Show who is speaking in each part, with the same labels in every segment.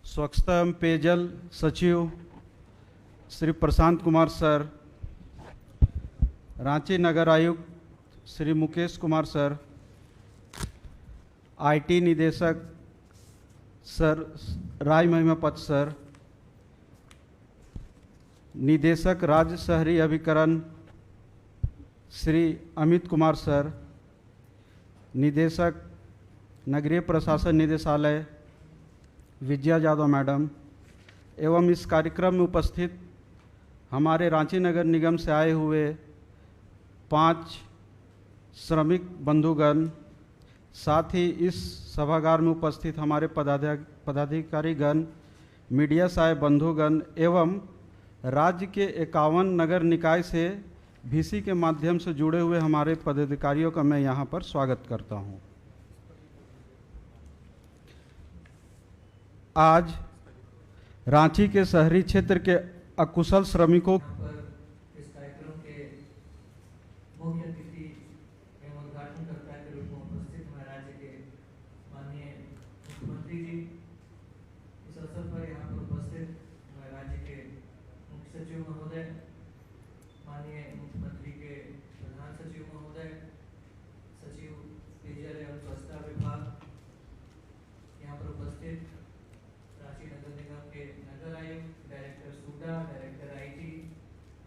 Speaker 1: स्वच्छता एवं पेयजल सचिव श्री प्रशांत कुमार सर, रांची नगर आयुक्त श्री मुकेश कुमार सर, आईटी निदेशक सर राय महिमापत सर, निदेशक राज्य शहरी अभिकरण श्री अमित कुमार सर, निदेशक नगरीय प्रशासन निदेशालय विजया यादव मैडम एवं इस कार्यक्रम में उपस्थित हमारे रांची नगर निगम से आए हुए 5 श्रमिक बंधुगण, साथ ही इस सभागार में उपस्थित हमारे पदाधिकारीगण, मीडिया सहाय बंधुगण एवं राज्य के 51 नगर निकाय से VC के माध्यम से जुड़े हुए हमारे पदाधिकारियों का मैं यहाँ पर स्वागत करता हूँ। आज रांची के शहरी क्षेत्र के अकुशल श्रमिकों
Speaker 2: इस कार्यक्रम के मुख्य अतिथि एवं उद्घाटनकर्ता के रूप में उपस्थित हमारे राज्य के माननीय मुख्यमंत्री जी, इस अवसर पर यहाँ पर उपस्थित हमारे राज्य के मुख्य सचिव महोदय, माननीय मुख्यमंत्री के प्रधान सचिव महोदय, सचिव पेयजल एवं स्वच्छता विभाग, यहाँ पर उपस्थित रांची नगर निगम के नगर आयुक्त, director SUDA, director IT,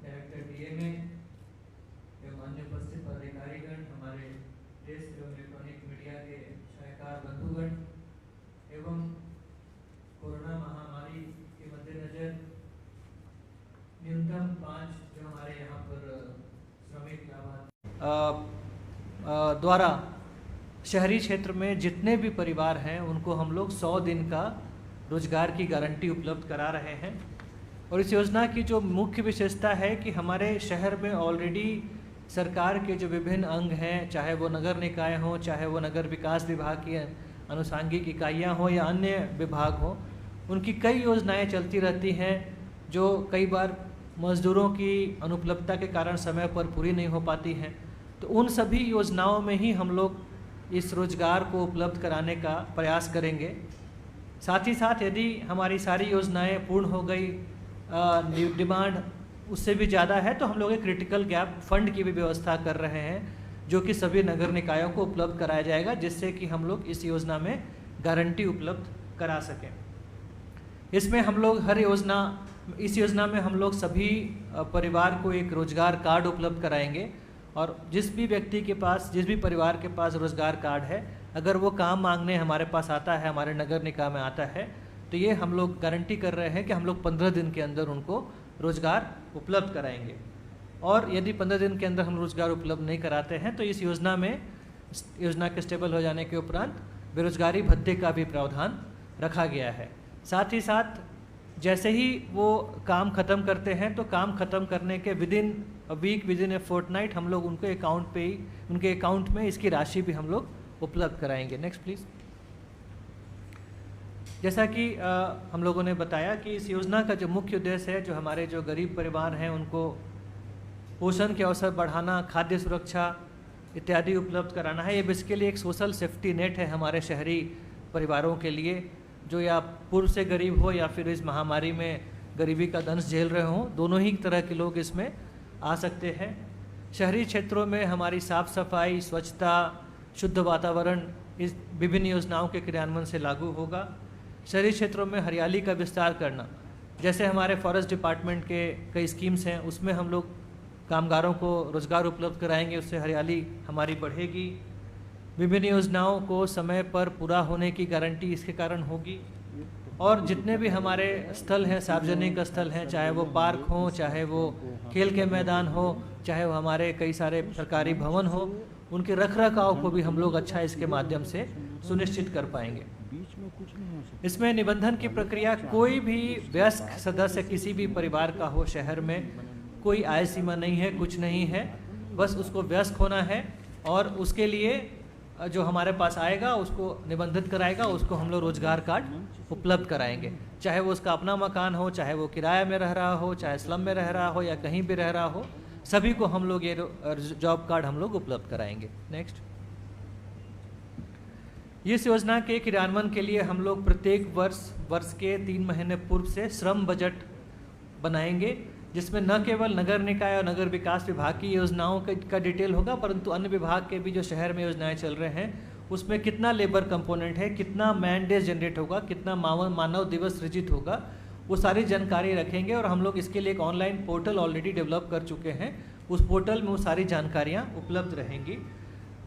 Speaker 2: director DMA एवं अन्य उपस्थित पदाधिकारीगण, हमारे प्रेस एवं इलेक्ट्रॉनिक मीडिया के सहायकार बंधुगण एवं कोरोना महामारी के मद्देनजर न्यूनतम 5 जो हमारे यहाँ पर श्रमिक लाभार्थी द्वारा शहरी क्षेत्र में जितने भी परिवार हैं उनको हम लोग 100 दिन का रोजगार की गारंटी उपलब्ध करा रहे हैं। और इस योजना की जो मुख्य विशेषता है कि हमारे शहर में ऑलरेडी सरकार के जो विभिन्न अंग हैं, चाहे वो नगर निकाय हों, चाहे वो नगर विकास विभाग की अनुषांगिक इकाइयाँ हों या अन्य विभाग हों, उनकी कई योजनाएं चलती रहती हैं जो कई बार मजदूरों की अनुपलब्धता के कारण समय पर पूरी नहीं हो पाती हैं। तो उन सभी योजनाओं में ही हम लोग इस रोजगार को उपलब्ध कराने का प्रयास करेंगे। साथ ही साथ यदि हमारी सारी योजनाएं पूर्ण हो गई, डिमांड उससे भी ज़्यादा है, तो हम लोग एक क्रिटिकल गैप फंड की भी व्यवस्था कर रहे हैं जो कि सभी नगर निकायों को उपलब्ध कराया जाएगा, जिससे कि हम लोग इस योजना में गारंटी उपलब्ध करा सकें। इसमें हम लोग इस योजना में हम लोग सभी परिवार को एक रोजगार कार्ड उपलब्ध कराएंगे और जिस भी व्यक्ति के पास, जिस भी परिवार के पास रोजगार कार्ड है, अगर वो काम मांगने हमारे पास आता है, हमारे नगर निकाय में आता है, तो ये हम लोग गारंटी कर रहे हैं कि हम लोग 15 दिन के अंदर उनको रोजगार उपलब्ध कराएंगे। और यदि 15 दिन के अंदर हम रोजगार उपलब्ध नहीं कराते हैं तो इस योजना के स्टेबल हो जाने के उपरांत बेरोजगारी भत्ते का भी प्रावधान रखा गया है। साथ ही साथ जैसे ही वो काम ख़त्म करते हैं तो काम ख़त्म करने के within a week, within a fortnight हम लोग उनके अकाउंट में इसकी राशि भी हम लोग उपलब्ध कराएंगे। Next please. जैसा कि हम लोगों ने बताया कि इस योजना का जो मुख्य उद्देश्य है, जो हमारे जो गरीब परिवार हैं उनको पोषण के अवसर बढ़ाना, खाद्य सुरक्षा इत्यादि उपलब्ध कराना है। ये बेसिकली एक सोशल सेफ्टी नेट है हमारे शहरी परिवारों के लिए, जो या पूर्व से गरीब हो या फिर इस महामारी में गरीबी का दंश झेल रहे हों, दोनों ही तरह के लोग इसमें आ सकते हैं। शहरी क्षेत्रों में हमारी साफ़ सफाई, स्वच्छता, शुद्ध वातावरण इस विभिन्न योजनाओं के क्रियान्वयन से लागू होगा। शहरी क्षेत्रों में हरियाली का विस्तार करना, जैसे हमारे फॉरेस्ट डिपार्टमेंट के कई स्कीम्स हैं, उसमें हम लोग कामगारों को रोजगार उपलब्ध कराएंगे, उससे हरियाली हमारी बढ़ेगी। विभिन्न योजनाओं को समय पर पूरा होने की गारंटी इसके कारण होगी। और जितने भी हमारे स्थल हैं, सार्वजनिक स्थल हैं, चाहे वो पार्क हो, चाहे वो खेल के मैदान हो, चाहे वो हमारे कई सारे सरकारी भवन हो, उनके रखरखाव को भी हम लोग अच्छा इसके माध्यम से सुनिश्चित कर पाएंगे। इसमें निबंधन की प्रक्रिया, कोई भी वयस्क सदस्य किसी भी परिवार का हो शहर में, कोई आय सीमा नहीं है, कुछ नहीं है, बस उसको वयस्क होना है और उसके लिए जो हमारे पास आएगा उसको निबंधित कराएगा, उसको हम लोग रोजगार कार्ड उपलब्ध कराएंगे। चाहे वो उसका अपना मकान हो, चाहे वो किराए में रह रहा हो, चाहे स्लम में रह रहा हो या कहीं भी रह रहा हो, सभी को हम लोग ये जॉब कार्ड हम लोग उपलब्ध कराएंगे। नेक्स्ट। इस योजना के क्रियान्वयन के लिए हम लोग प्रत्येक वर्ष के 3 महीने पूर्व से श्रम बजट बनाएंगे, जिसमें न केवल नगर निकाय और नगर विकास विभाग की योजनाओं का डिटेल होगा, परंतु अन्य विभाग के भी जो शहर में योजनाएं चल रहे हैं उसमें कितना लेबर कंपोनेंट है, कितना मैन डेज जनरेट होगा, कितना मानव दिवस सृजित होगा, वो सारी जानकारी रखेंगे। और हम लोग इसके लिए एक ऑनलाइन पोर्टल ऑलरेडी डेवलप कर चुके हैं, उस पोर्टल में वो सारी जानकारियाँ उपलब्ध रहेंगी।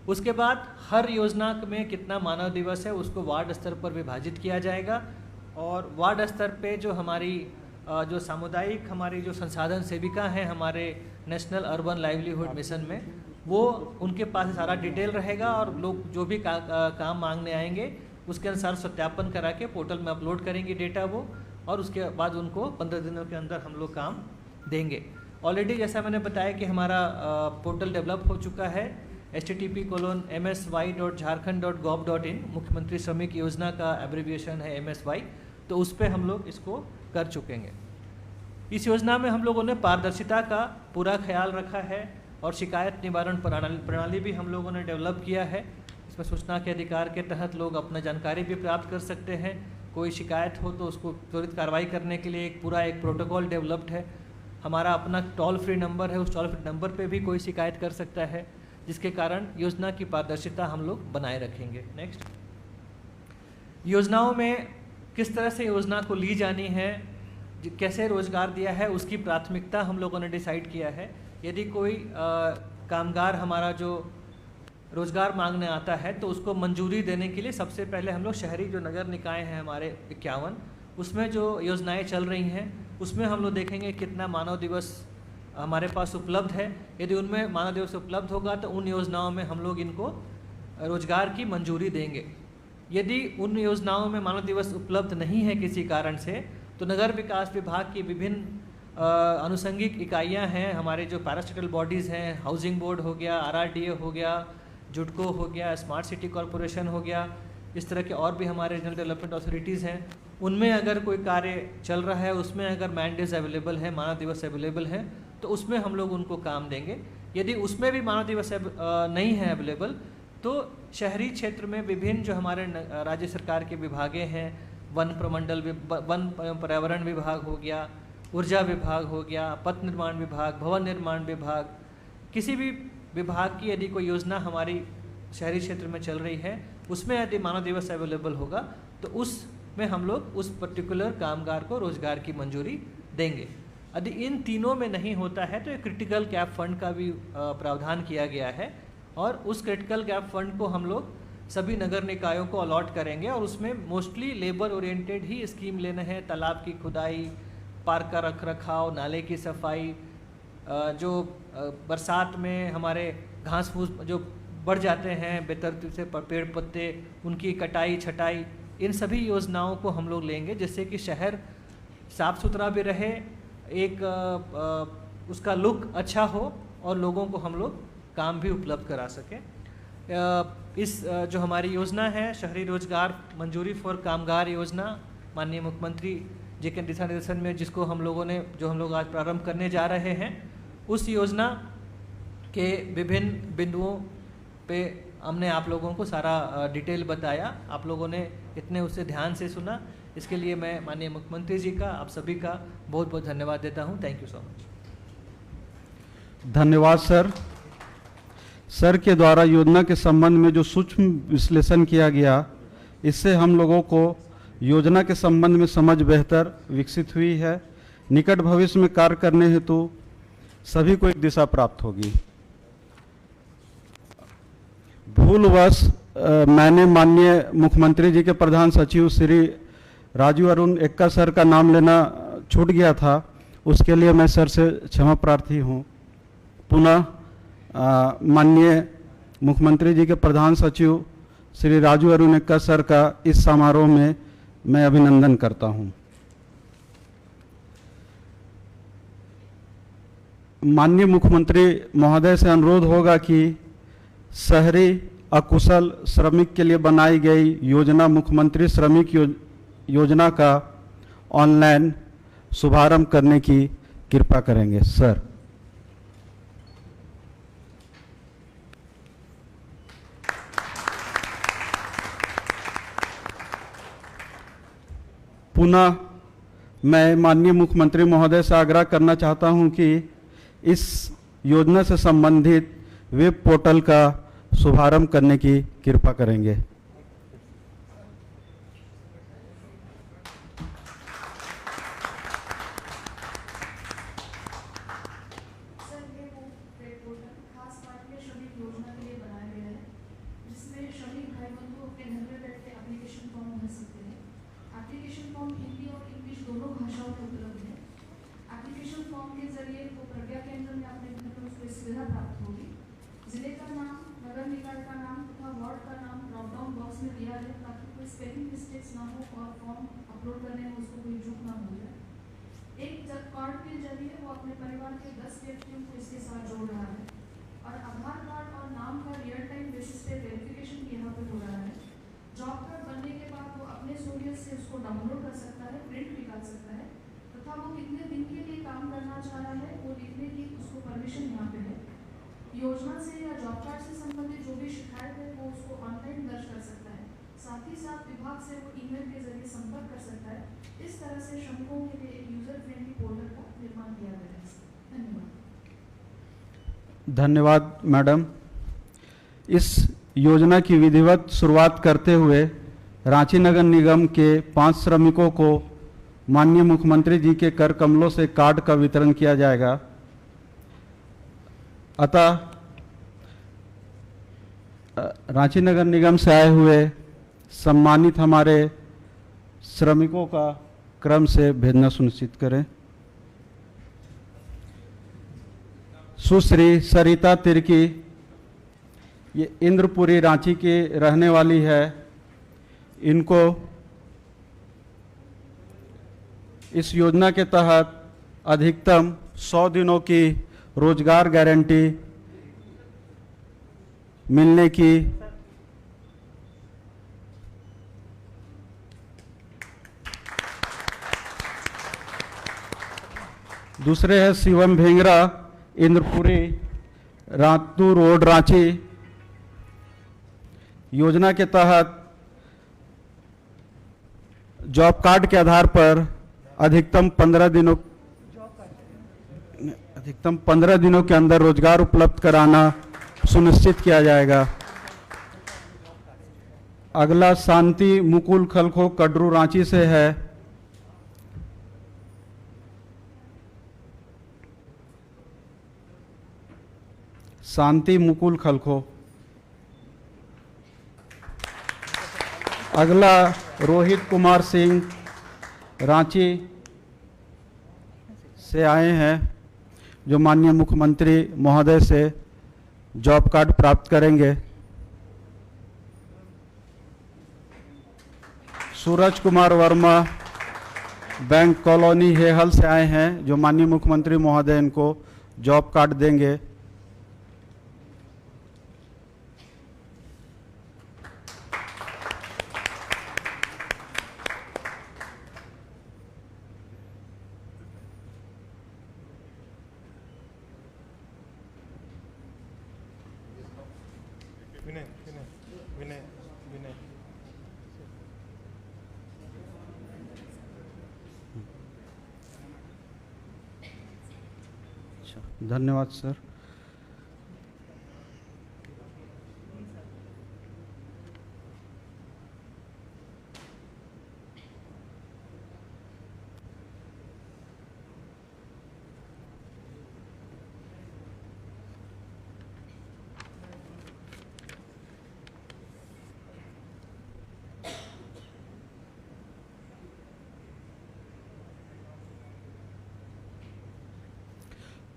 Speaker 2: उसके बाद हर योजना में कितना मानव दिवस है उसको वार्ड स्तर पर विभाजित किया जाएगा, और वार्ड स्तर पे जो हमारी जो सामुदायिक हमारी जो संसाधन सेविका हैं हमारे नेशनल अर्बन लाइवलीहुड मिशन में, वो उनके पास सारा डिटेल रहेगा, और लोग जो भी काम मांगने आएंगे उसके अनुसार सत्यापन करा के पोर्टल में अपलोड करेंगे डेटा वो, और उसके बाद उनको 15 दिनों के अंदर हम लोग काम देंगे। ऑलरेडी जैसा मैंने बताया कि हमारा पोर्टल डेवलप हो चुका है, http://msy.jharkhand.gov.in, मुख्यमंत्री श्रमिक योजना का एब्रिविएशन है MSY, तो उस पर हम लोग इसको कर चुकेंगे। इस योजना में हम लोगों ने पारदर्शिता का पूरा ख्याल रखा है, और शिकायत निवारण प्रणाली भी हम लोगों ने डेवलप किया है। इसमें सूचना के अधिकार के तहत लोग अपना जानकारी भी प्राप्त कर सकते हैं, कोई शिकायत हो तो उसको त्वरित कार्रवाई करने के लिए एक प्रोटोकॉल डेवलप्ड है। हमारा अपना टोल फ्री नंबर है, उस टोल फ्री नंबर पे भी कोई शिकायत कर सकता है, जिसके कारण योजना की पारदर्शिता हम लोग बनाए रखेंगे। नेक्स्ट, योजनाओं में किस तरह से योजना को ली जानी है, कैसे रोजगार दिया है, उसकी प्राथमिकता हम लोगों ने डिसाइड किया है। यदि कोई कामगार हमारा जो रोजगार मांगने आता है तो उसको मंजूरी देने के लिए सबसे पहले हम लोग शहरी जो नगर निकाय हैं हमारे 51, उसमें जो योजनाएं चल रही हैं उसमें हम लोग देखेंगे कितना मानव दिवस हमारे पास उपलब्ध है। यदि उनमें मानव दिवस उपलब्ध होगा तो उन योजनाओं में हम लोग इनको रोजगार की मंजूरी देंगे। यदि उन योजनाओं में मानव दिवस उपलब्ध नहीं है किसी कारण से, तो नगर विकास विभाग की विभिन्न अनुषंगिक इकाइयां हैं, हमारे जो पैरास्टेटल बॉडीज़ हैं, हाउसिंग बोर्ड हो गया, RRDA हो गया, जुडको हो गया, स्मार्ट सिटी कॉरपोरेशन हो गया, इस तरह के और भी हमारे रीजनल डेवलपमेंट अथॉरिटीज़ हैं, उनमें अगर कोई कार्य चल रहा है, उसमें अगर मैन डेज अवेलेबल है, मानव दिवस अवेलेबल है, तो उसमें हम लोग उनको काम देंगे। यदि उसमें भी मानव दिवस नहीं है अवेलेबल, तो शहरी क्षेत्र में विभिन्न जो हमारे राज्य सरकार के विभागें हैं, वन पर्यावरण विभाग हो गया, ऊर्जा विभाग हो गया, पथ निर्माण विभाग, भवन निर्माण विभाग, किसी भी विभाग की यदि कोई योजना हमारी शहरी क्षेत्र में चल रही है, उसमें यदि मानव दिवस अवेलेबल होगा तो उसमें हम लोग उस पर्टिकुलर कामगार को रोजगार की मंजूरी देंगे। यदि इन तीनों में नहीं होता है तो एक क्रिटिकल गैप फंड का भी प्रावधान किया गया है, और उस क्रिटिकल गैप फंड को हम लोग सभी नगर निकायों को अलॉट करेंगे, और उसमें मोस्टली लेबर ओरिएंटेड ही स्कीम लेना है। तालाब की खुदाई, पार्क का रख रखाव, नाले की सफाई, जो बरसात में हमारे घास फूस जो बढ़ जाते हैं बेतरतीब से पेड़ पत्ते, उनकी कटाई छटाई, इन सभी योजनाओं को हम लोग लेंगे, जिससे कि शहर साफ़ सुथरा भी रहे, एक उसका लुक अच्छा हो, और लोगों को हम लोग काम भी उपलब्ध करा सकें। इस जो हमारी योजना है शहरी रोजगार मंजूरी फॉर कामगार योजना, माननीय मुख्यमंत्री जी के दिशा निर्देशन में जिसको हम लोगों ने जो हम लोग आज प्रारंभ करने जा रहे हैं, उस योजना के विभिन्न बिंदुओं पे हमने आप लोगों को सारा डिटेल बताया। आप लोगों ने इतने उसे ध्यान से सुना, इसके लिए मैं माननीय मुख्यमंत्री जी का, आप सभी का बहुत बहुत धन्यवाद देता हूँ। Thank you so much.
Speaker 1: धन्यवाद सर। सर के द्वारा योजना के संबंध में जो सूक्ष्म विश्लेषण किया गया, इससे हम लोगों को योजना के संबंध में समझ बेहतर विकसित हुई है। निकट भविष्य में कार्य करने हेतु सभी को एक दिशा प्राप्त होगी। भूलवश मैंने माननीय मुख्यमंत्री जी के प्रधान सचिव श्री राजू अरुण एक्का सर का नाम लेना छूट गया था, उसके लिए मैं सर से क्षमा प्रार्थी हूँ। पुनः माननीय मुख्यमंत्री जी के प्रधान सचिव श्री राजू अरुण एक्का सर का इस समारोह में मैं अभिनंदन करता हूँ। माननीय मुख्यमंत्री महोदय से अनुरोध होगा कि शहरी अकुशल श्रमिक के लिए बनाई गई योजना मुख्यमंत्री श्रमिक योजना का ऑनलाइन शुभारंभ करने की कृपा करेंगे सर। पुनः मैं माननीय मुख्यमंत्री महोदय से आग्रह करना चाहता हूं कि इस योजना से संबंधित वेब पोर्टल का शुभारंभ करने की कृपा करेंगे।
Speaker 3: एप्लीकेशन फॉर्म हिंदी और इंग्लिश दोनों भाषाओं में उपलब्ध है। एप्लीकेशन फॉर्म के जरिए वो प्रज्ञा केंद्र में अपने घर में उसको सुविधा प्राप्त होगी। जिले का नाम, नगर निकाय का नाम तथा वार्ड का नाम ड्रॉप डाउन बॉक्स में दिया है ताकि कोई स्पेलिंग मिस्टेक्स ना हो और फॉर्म अपलोड करने में उसको कोई चूक ना हो जाए। एक जब कार्ड के जरिए वो अपने परिवार के 10 व्यक्तियों को इसके साथ जोड़ रहा है और आधार कार्ड और नाम का रियल टाइम बेसिस पे वेरिफिकेशन यहाँ पे हो रहा है। जॉब कार्ड बनने के बाद वो अपने सहूलियत से उसको डाउनलोड कर सकता है, प्रिंट भी कर सकता है तथा वो कितने दिन के लिए काम करना चाह रहा है वो लिखने की उसको परमिशन यहाँ पे है। योजना से या जॉब कार्ड से संबंधित जो भी शिकायत है वो उसको ऑनलाइन दर्ज कर सकता है। साथ ही साथ विभाग से वो ईमेल के जरिए संपर्क कर सकता है। इस तरह से श्रमिकों के लिए एक यूजर फ्रेंडली पोर्टल का निर्माण किया गया है। धन्यवाद।
Speaker 1: धन्यवाद मैडम। इस योजना की विधिवत शुरुआत करते हुए रांची नगर निगम के 5 श्रमिकों को माननीय मुख्यमंत्री जी के कर कमलों से कार्ड का वितरण किया जाएगा। अतः रांची नगर निगम से आए हुए सम्मानित हमारे श्रमिकों का क्रम से भेजना सुनिश्चित करें। सुश्री सरिता तिर्की, ये इंद्रपुरी रांची की रहने वाली है। इनको इस योजना के तहत अधिकतम 100 दिनों की रोजगार गारंटी मिलने की दूसरे है शिवम भेंगरा, इंद्रपुरी, रातू रोड, रांची। योजना के तहत जॉब कार्ड के आधार पर अधिकतम 15 दिनों के अंदर रोजगार उपलब्ध कराना सुनिश्चित किया जाएगा। अगला शांति मुकुल खलखो, कड्रू, रांची से है। शांति मुकुल खलखो। अगला रोहित कुमार सिंह, रांची से आए हैं, जो माननीय मुख्यमंत्री महोदय से जॉब कार्ड प्राप्त करेंगे। सूरज कुमार वर्मा, बैंक कॉलोनी हेहल से आए हैं, जो माननीय मुख्यमंत्री महोदय इनको जॉब कार्ड देंगे।
Speaker 4: विनय विनय विनय विनय
Speaker 1: धन्यवाद सर।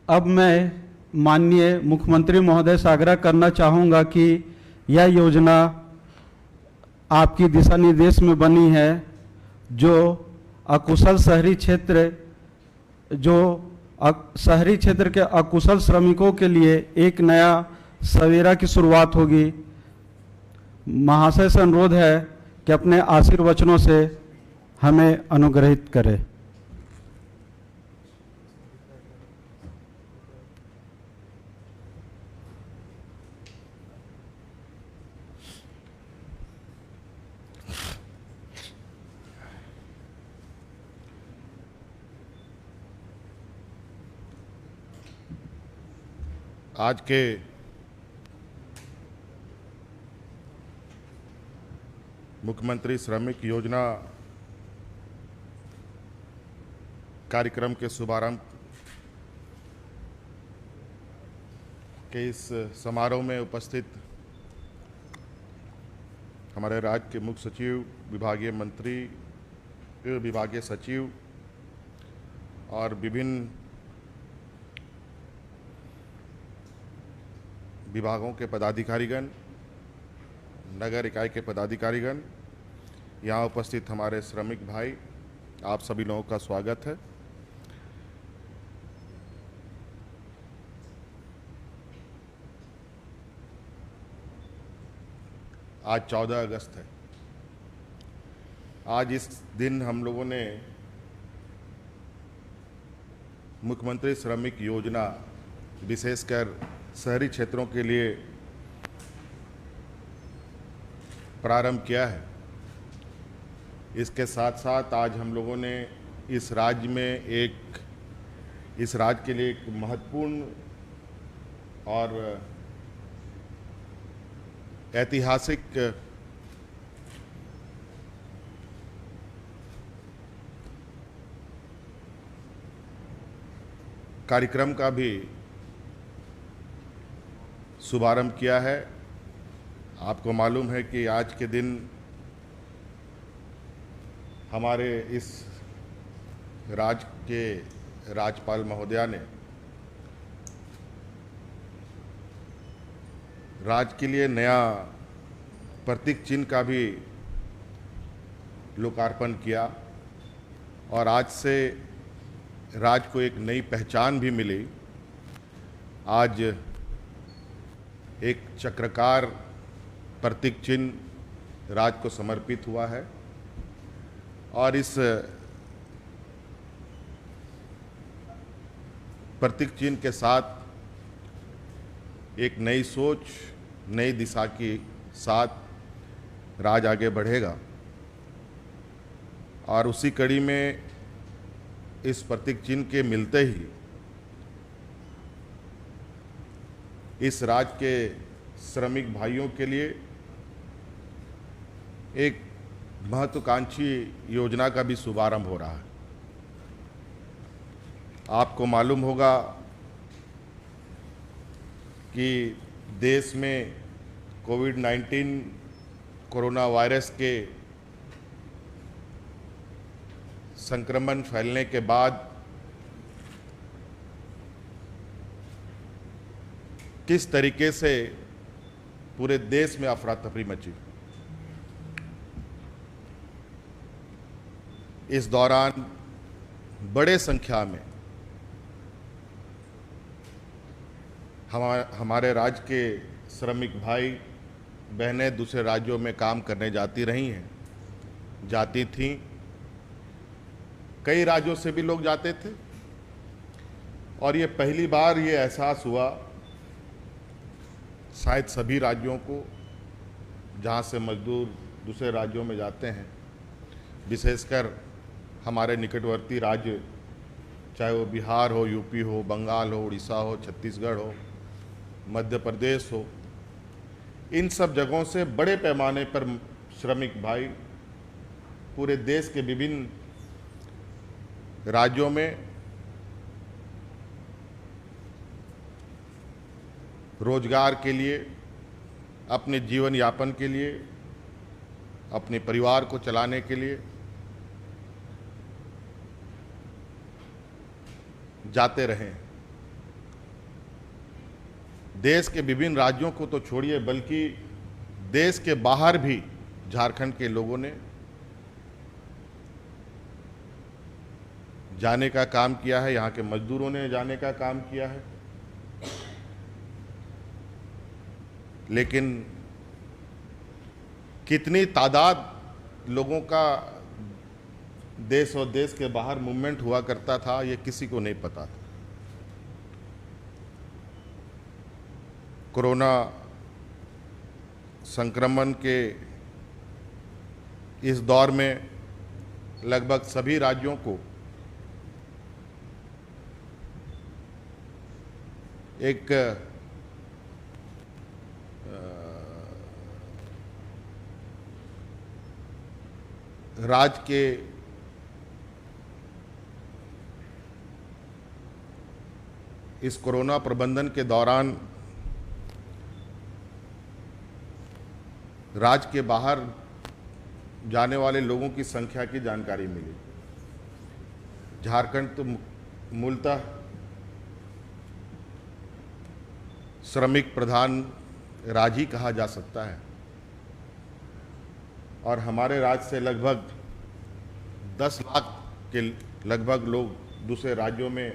Speaker 1: अब मैं माननीय मुख्यमंत्री महोदय से आग्रह करना चाहूँगा कि यह योजना आपकी दिशा निर्देश में बनी है, जो अकुशल शहरी क्षेत्र के अकुशल श्रमिकों के लिए एक नया सवेरा की शुरुआत होगी। महाशय से अनुरोध है कि अपने आशीर्वचनों से हमें अनुग्रहित करें।
Speaker 5: आज के मुख्यमंत्री श्रमिक योजना कार्यक्रम के शुभारंभ के इस समारोह में उपस्थित हमारे राज्य के मुख्य सचिव, विभागीय मंत्री, विभागीय सचिव और विभिन्न विभागों के पदाधिकारीगण, नगर इकाई के पदाधिकारीगण, यहाँ उपस्थित हमारे श्रमिक भाई, आप सभी लोगों का स्वागत है। आज 14 अगस्त है। आज इस दिन हम लोगों ने मुख्यमंत्री श्रमिक योजना विशेषकर शहरी क्षेत्रों के लिए प्रारंभ किया है। इसके साथ साथ आज हम लोगों ने इस राज्य के लिए एक महत्वपूर्ण और ऐतिहासिक कार्यक्रम का भी शुभारंभ किया है। आपको मालूम है कि आज के दिन हमारे इस राज्य के राज्यपाल महोदया ने राज्य के लिए नया प्रतीक चिन्ह का भी लोकार्पण किया और आज से राज्य को एक नई पहचान भी मिली। आज एक चक्राकार प्रतीक चिन्ह राज्य को समर्पित हुआ है और इस प्रतीक चिन्ह के साथ एक नई सोच, नई दिशा के साथ राज्य आगे बढ़ेगा और उसी कड़ी में इस प्रतीक चिन्ह के मिलते ही इस राज्य के श्रमिक भाइयों के लिए एक महत्वाकांक्षी योजना का भी शुभारंभ हो रहा है। आपको मालूम होगा कि देश में कोविड-19 कोरोना वायरस के संक्रमण फैलने के बाद किस तरीके से पूरे देश में अफरा तफरी मची। इस दौरान बड़े संख्या में हमारे राज्य के श्रमिक भाई बहनें दूसरे राज्यों में काम करने जाती थीं। कई राज्यों से भी लोग जाते थे और ये पहली बार ये एहसास हुआ शायद सभी राज्यों को जहाँ से मजदूर दूसरे राज्यों में जाते हैं, विशेषकर हमारे निकटवर्ती राज्य, चाहे वो बिहार हो, यूपी हो, बंगाल हो, उड़ीसा हो, छत्तीसगढ़ हो, मध्य प्रदेश हो, इन सब जगहों से बड़े पैमाने पर श्रमिक भाई पूरे देश के विभिन्न राज्यों में रोजगार के लिए, अपने जीवन यापन के लिए, अपने परिवार को चलाने के लिए जाते रहे। देश के विभिन्न राज्यों को तो छोड़िए, बल्कि देश के बाहर भी झारखंड के लोगों ने जाने का काम किया है, यहाँ के मजदूरों ने जाने का काम किया है। लेकिन कितनी तादाद लोगों का देश और देश के बाहर मूवमेंट हुआ करता था, ये किसी को नहीं पता था। कोरोना संक्रमण के इस दौर में लगभग सभी राज्यों को एक राज्य के इस कोरोना प्रबंधन के दौरान राज्य के बाहर जाने वाले लोगों की संख्या की जानकारी मिली। झारखंड तो मूलतः श्रमिक प्रधान राज्य ही कहा जा सकता है और हमारे राज्य से लगभग 10 लाख के लगभग लोग दूसरे राज्यों में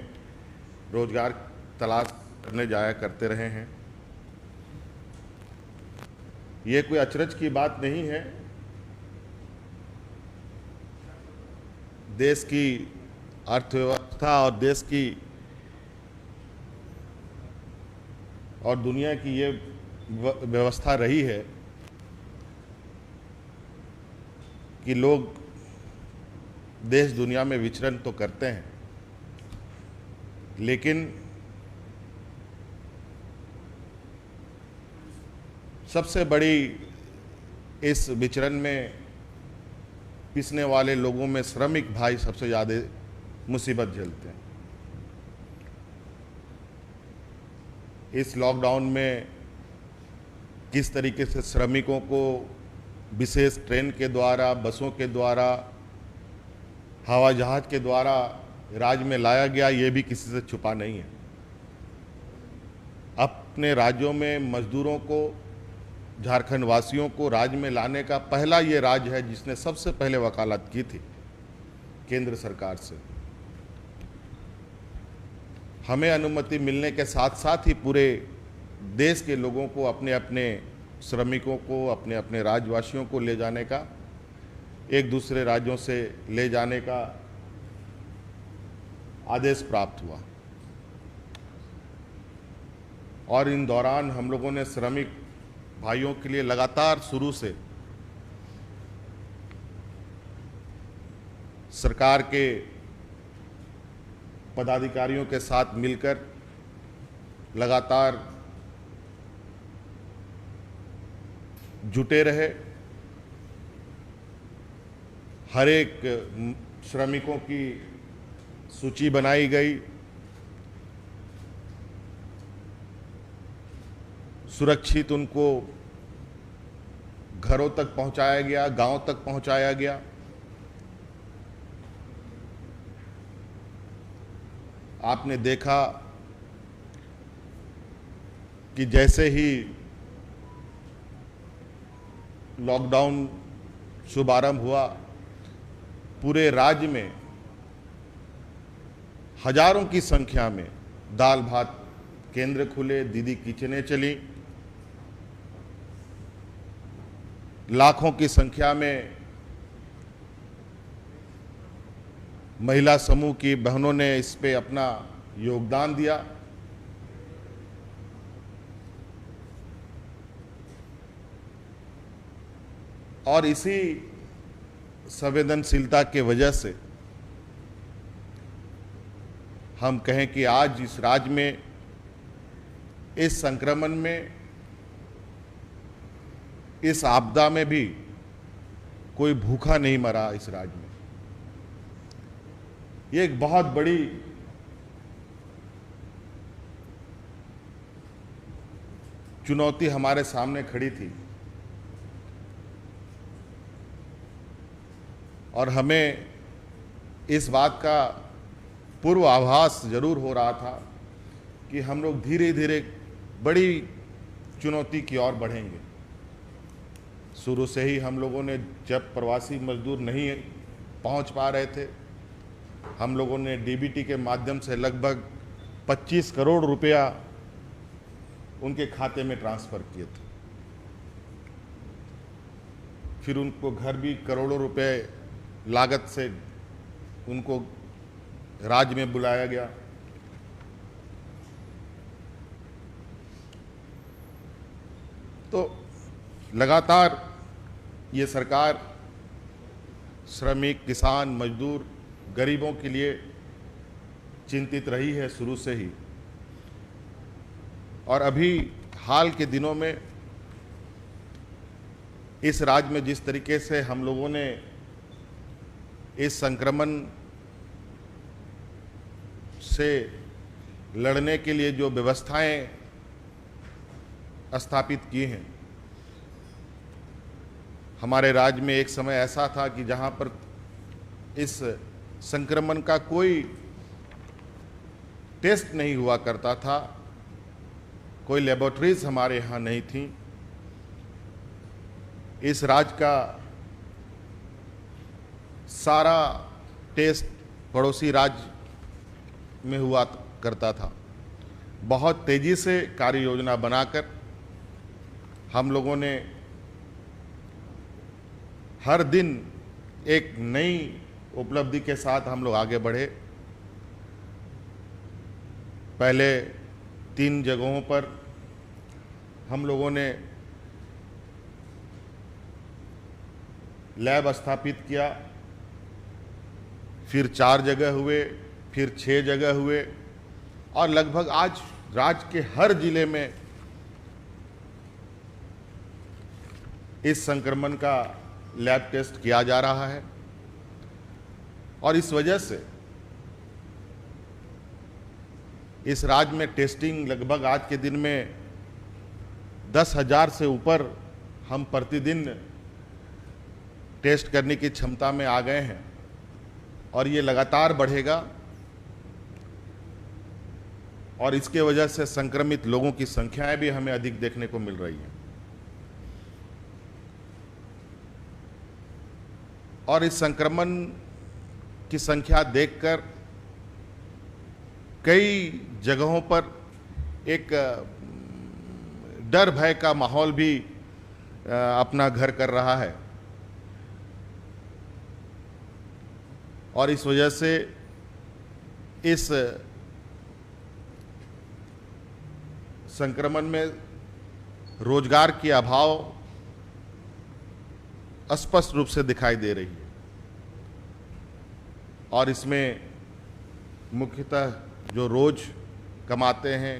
Speaker 5: रोजगार तलाश करने जाया करते रहे हैं। ये कोई अचरज की बात नहीं है। देश की अर्थव्यवस्था और देश की और दुनिया की ये व्यवस्था रही है कि लोग देश दुनिया में विचरण तो करते हैं, लेकिन सबसे बड़ी इस विचरण में पिसने वाले लोगों में श्रमिक भाई सबसे ज़्यादा मुसीबत झेलते हैं। इस लॉकडाउन में किस तरीके से श्रमिकों को विशेष ट्रेन के द्वारा, बसों के द्वारा, हवाई जहाज के द्वारा राज्य में लाया गया, ये भी किसी से छुपा नहीं है। अपने राज्यों में मजदूरों को, झारखंड वासियों को राज्य में लाने का पहला ये राज्य है जिसने सबसे पहले वकालत की थी केंद्र सरकार से। हमें अनुमति मिलने के साथ साथ ही पूरे देश के लोगों को, अपने अपने श्रमिकों को, अपने अपने राज्यवासियों को ले जाने का, एक दूसरे राज्यों से ले जाने का आदेश प्राप्त हुआ। और इन दौरान हम लोगों ने श्रमिक भाइयों के लिए लगातार शुरू से सरकार के पदाधिकारियों के साथ मिलकर लगातार जुटे रहे। हर एक श्रमिकों की सूची बनाई गई, सुरक्षित उनको घरों तक पहुंचाया गया, गांव तक पहुंचाया गया। आपने देखा कि जैसे ही लॉकडाउन शुभारंभ हुआ, पूरे राज्य में हजारों की संख्या में दाल भात केंद्र खुले, दीदी किचनें चली। लाखों की संख्या में महिला समूह की बहनों ने इस पे अपना योगदान दिया। और इसी संवेदनशीलता के वजह से हम कहें कि आज इस राज्य में, इस संक्रमण में, इस आपदा में भी कोई भूखा नहीं मरा इस राज्य में। ये एक बहुत बड़ी चुनौती हमारे सामने खड़ी थी और हमें इस बात का पूर्वाभास जरूर हो रहा था कि हम लोग धीरे धीरे बड़ी चुनौती की ओर बढ़ेंगे। शुरू से ही हम लोगों ने, जब प्रवासी मजदूर नहीं पहुंच पा रहे थे, हम लोगों ने डीबीटी के माध्यम से लगभग 25 करोड़ रुपया उनके खाते में ट्रांसफ़र किए थे। फिर उनको घर भी करोड़ों रुपए लागत से उनको राज्य में बुलाया गया। तो लगातार ये सरकार श्रमिक, किसान, मजदूर, गरीबों के लिए चिंतित रही है शुरू से ही। और अभी हाल के दिनों में इस राज्य में जिस तरीके से हम लोगों ने इस संक्रमण से लड़ने के लिए जो व्यवस्थाएं स्थापित की हैं। हमारे राज्य में एक समय ऐसा था कि जहां पर इस संक्रमण का कोई टेस्ट नहीं हुआ करता था, कोई लेबोरेटरीज हमारे यहाँ नहीं थी। इस राज्य का सारा टेस्ट पड़ोसी राज्य में हुआ करता था। बहुत तेजी से कार्य योजना बनाकर हम लोगों ने हर दिन एक नई उपलब्धि के साथ हम लोग आगे बढ़े। पहले 3 जगहों पर हम लोगों ने लैब स्थापित किया, फिर 4 जगह हुए, फिर 6 जगह हुए और लगभग आज राज्य के हर जिले में इस संक्रमण का लैब टेस्ट किया जा रहा है। और इस वजह से इस राज्य में टेस्टिंग लगभग आज के दिन में 10,000 से ऊपर हम प्रतिदिन टेस्ट करने की क्षमता में आ गए हैं और ये लगातार बढ़ेगा। और इसके वजह से संक्रमित लोगों की संख्याएं भी हमें अधिक देखने को मिल रही हैं। और इस संक्रमण की संख्या देखकर कई जगहों पर एक डर भय का माहौल भी अपना घर कर रहा है। और इस वजह से इस संक्रमण में रोजगार की अभाव स्पष्ट रूप से दिखाई दे रही है। और इसमें मुख्यतः जो रोज कमाते हैं,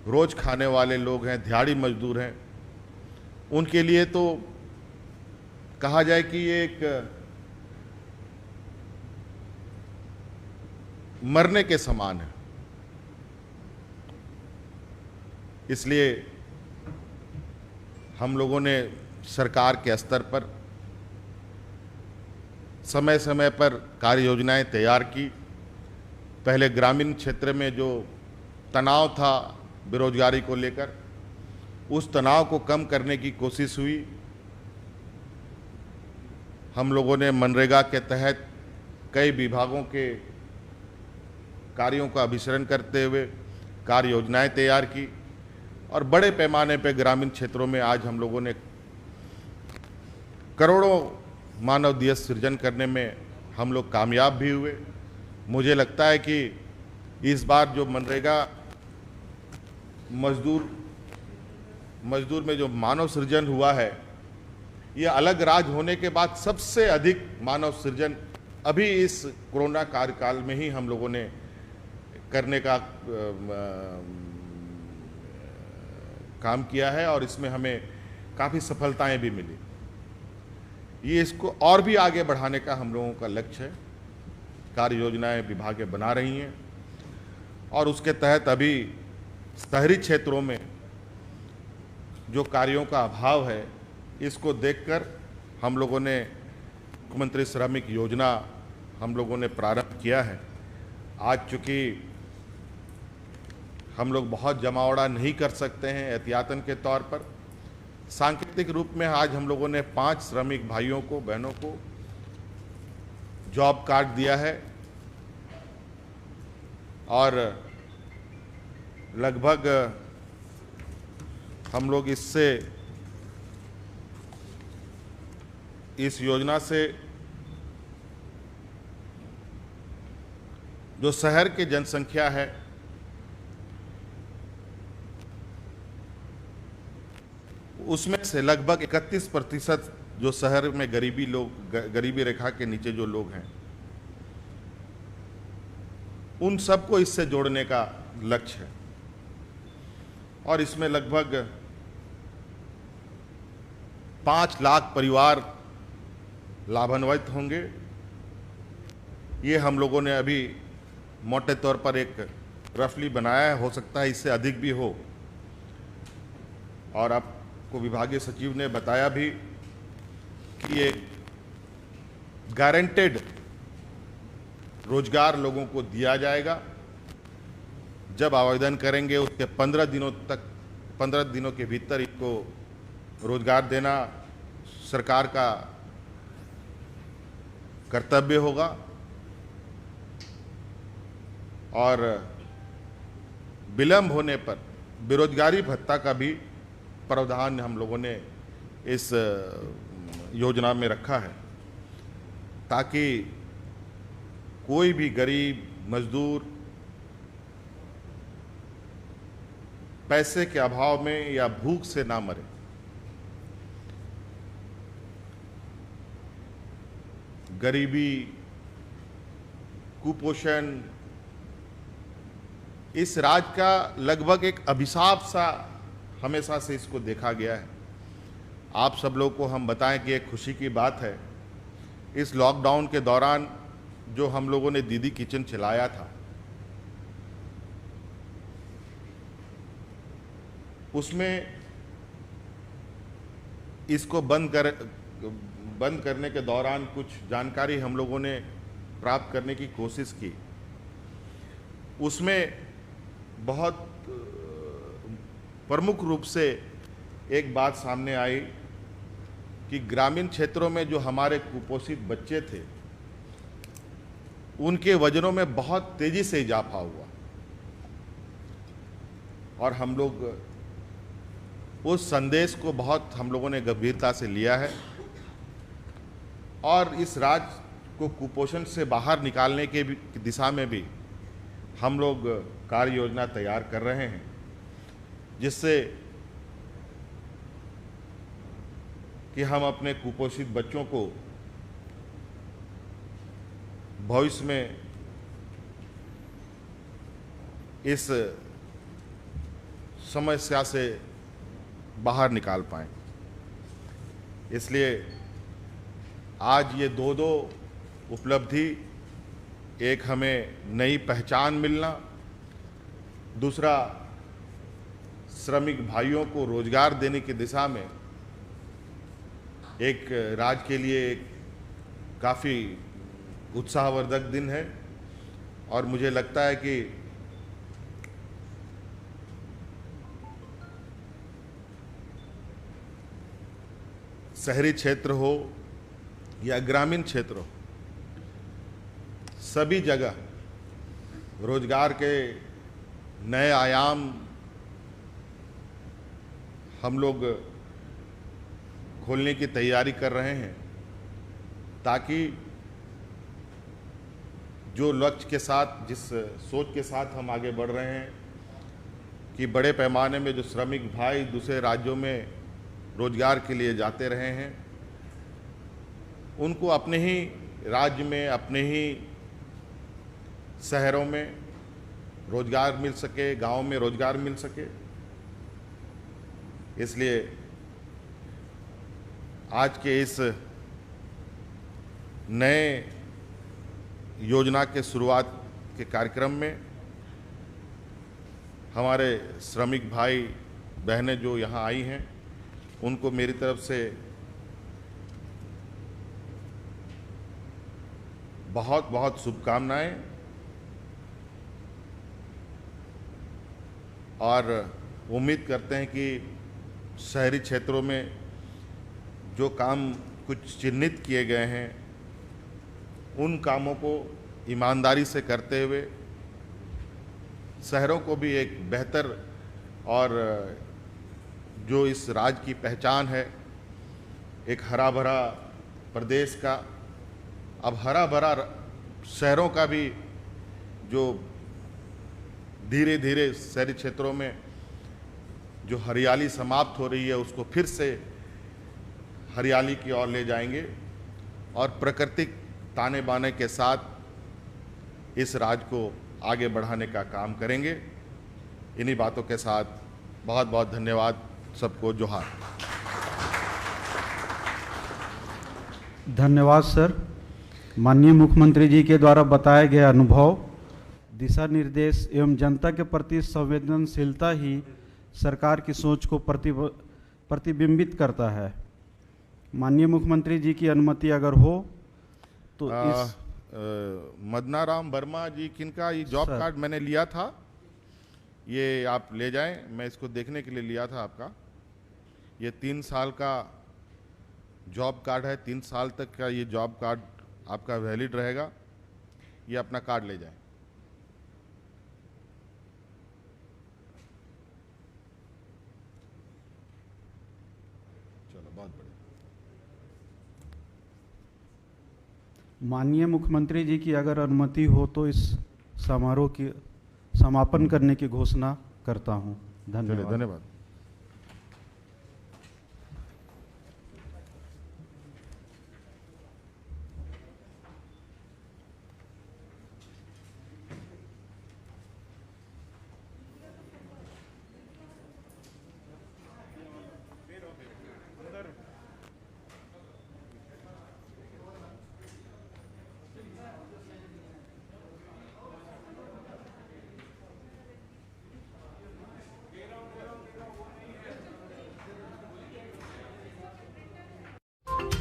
Speaker 5: रोज खाने वाले लोग हैं, दिहाड़ी मजदूर हैं, उनके लिए तो कहा जाए कि ये एक मरने के समान है। इसलिए हम लोगों ने सरकार के स्तर पर समय समय पर कार्य योजनाएं तैयार की। पहले ग्रामीण क्षेत्र में जो तनाव था बेरोजगारी को लेकर, उस तनाव को कम करने की कोशिश हुई। हम लोगों ने मनरेगा के तहत कई विभागों के कार्यों का अभिसरण करते हुए कार्य योजनाएं तैयार की और बड़े पैमाने पर ग्रामीण क्षेत्रों में आज हम लोगों ने करोड़ों मानव दिवस सृजन करने में हम लोग कामयाब भी हुए। मुझे लगता है कि इस बार जो मनरेगा मजदूर में जो मानव सृजन हुआ है, ये अलग राज्य होने के बाद सबसे अधिक मानव सृजन अभी इस कोरोना कार्यकाल में ही हम लोगों ने करने का काम किया है और इसमें हमें काफ़ी सफलताएं भी मिली। ये इसको और भी आगे बढ़ाने का हम लोगों का लक्ष्य है। कार्य योजनाएं विभागें बना रही हैं और उसके तहत अभी शहरी क्षेत्रों में जो कार्यों का अभाव है, इसको देखकर हम लोगों ने मुख्यमंत्री श्रमिक योजना हम लोगों ने प्रारंभ किया है। आज चूँकि हम लोग बहुत जमावड़ा नहीं कर सकते हैं, एहतियातन के तौर पर सांकेतिक रूप में आज हम लोगों ने 5 श्रमिक भाइयों को, बहनों को जॉब कार्ड दिया है और लगभग हम लोग इस योजना से जो शहर की जनसंख्या है उसमें से लगभग 31% जो शहर में गरीबी रेखा के नीचे जो लोग हैं, उन सबको इससे जोड़ने का लक्ष्य है। और इसमें लगभग 5 लाख परिवार लाभान्वित होंगे ये हम लोगों ने अभी मोटे तौर पर एक रफली बनाया है, हो सकता है इससे अधिक भी हो। और आपको विभागीय सचिव ने बताया भी कि ये गारंटेड रोजगार लोगों को दिया जाएगा। जब आवेदन करेंगे उसके 15 दिनों के भीतर इनको रोजगार देना सरकार का कर्तव्य होगा। और विलंब होने पर बेरोजगारी भत्ता का भी प्रावधान हम लोगों ने इस योजना में रखा है, ताकि कोई भी गरीब मजदूर पैसे के अभाव में या भूख से ना मरे। गरीबी, कुपोषण इस राज्य का लगभग एक अभिशाप सा हमेशा से इसको देखा गया है। आप सब लोग को हम बताएं कि एक खुशी की बात है, इस लॉकडाउन के दौरान जो हम लोगों ने दीदी किचन चलाया था, उसमें इसको बंद करने के दौरान कुछ जानकारी हम लोगों ने प्राप्त करने की कोशिश की। उसमें बहुत प्रमुख रूप से एक बात सामने आई कि ग्रामीण क्षेत्रों में जो हमारे कुपोषित बच्चे थे, उनके वजनों में बहुत तेजी से इजाफा हुआ। और हम लोग उस संदेश को बहुत हम लोगों ने गंभीरता से लिया है और इस राज्य को कुपोषण से बाहर निकालने के दिशा में भी हम लोग कार्य योजना तैयार कर रहे हैं, जिससे कि हम अपने कुपोषित बच्चों को भविष्य में इस समस्या से बाहर निकाल पाएं। इसलिए आज ये दो उपलब्धि, एक हमें नई पहचान मिलना, दूसरा श्रमिक भाइयों को रोजगार देने की दिशा में एक राज्य के लिए एक काफ़ी उत्साहवर्धक दिन है। और मुझे लगता है कि शहरी क्षेत्र हो या ग्रामीण क्षेत्र हो, सभी जगह रोजगार के नए आयाम हम लोग खोलने की तैयारी कर रहे हैं, ताकि जो लक्ष्य के साथ, जिस सोच के साथ हम आगे बढ़ रहे हैं कि बड़े पैमाने में जो श्रमिक भाई दूसरे राज्यों में रोजगार के लिए जाते रहे हैं, उनको अपने ही राज्य में, अपने ही शहरों में रोजगार मिल सके, गांव में रोजगार मिल सके। इसलिए आज के इस नए योजना के शुरुआत के कार्यक्रम में हमारे श्रमिक भाई बहनें जो यहाँ आई हैं, उनको मेरी तरफ से बहुत बहुत शुभकामनाएं। और उम्मीद करते हैं कि शहरी क्षेत्रों में जो काम कुछ चिन्हित किए गए हैं, उन कामों को ईमानदारी से करते हुए शहरों को भी एक बेहतर, और जो इस राज्य की पहचान है, एक हरा भरा प्रदेश का, अब हरा भरा शहरों का भी, जो धीरे धीरे शहरी क्षेत्रों में जो हरियाली समाप्त हो रही है, उसको फिर से हरियाली की ओर ले जाएंगे और प्राकृतिक ताने बाने के साथ इस राज्य को आगे बढ़ाने का काम करेंगे। इन्हीं बातों के साथ बहुत बहुत धन्यवाद सबको। जोहार।
Speaker 1: धन्यवाद सर। माननीय मुख्यमंत्री जी के द्वारा बताए गए अनुभव, दिशा निर्देश एवं जनता के प्रति संवेदनशीलता ही सरकार की सोच को प्रतिबिंबित करता है। माननीय मुख्यमंत्री जी की अनुमति अगर हो तो इस
Speaker 5: मदनाराम वर्मा जी किनका ये जॉब कार्ड मैंने लिया था, ये आप ले जाएं, मैं इसको देखने के लिए लिया था आपका। ये 3 साल का जॉब कार्ड है, 3 साल तक का ये जॉब कार्ड आपका वैलिड रहेगा। ये अपना कार्ड ले जाएं। चलो, बहुत बढ़िया।
Speaker 1: माननीय मुख्यमंत्री जी की अगर अनुमति हो तो इस समारोह की समापन करने की घोषणा करता हूं। धन्यवाद।
Speaker 5: धन्यवाद।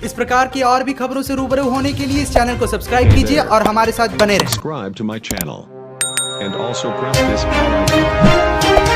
Speaker 6: इस प्रकार की और भी खबरों से रूबरू होने के लिए इस चैनल को सब्सक्राइब कीजिए और हमारे साथ बने रहें।
Speaker 7: Subscribe to my channel and also press this bell icon.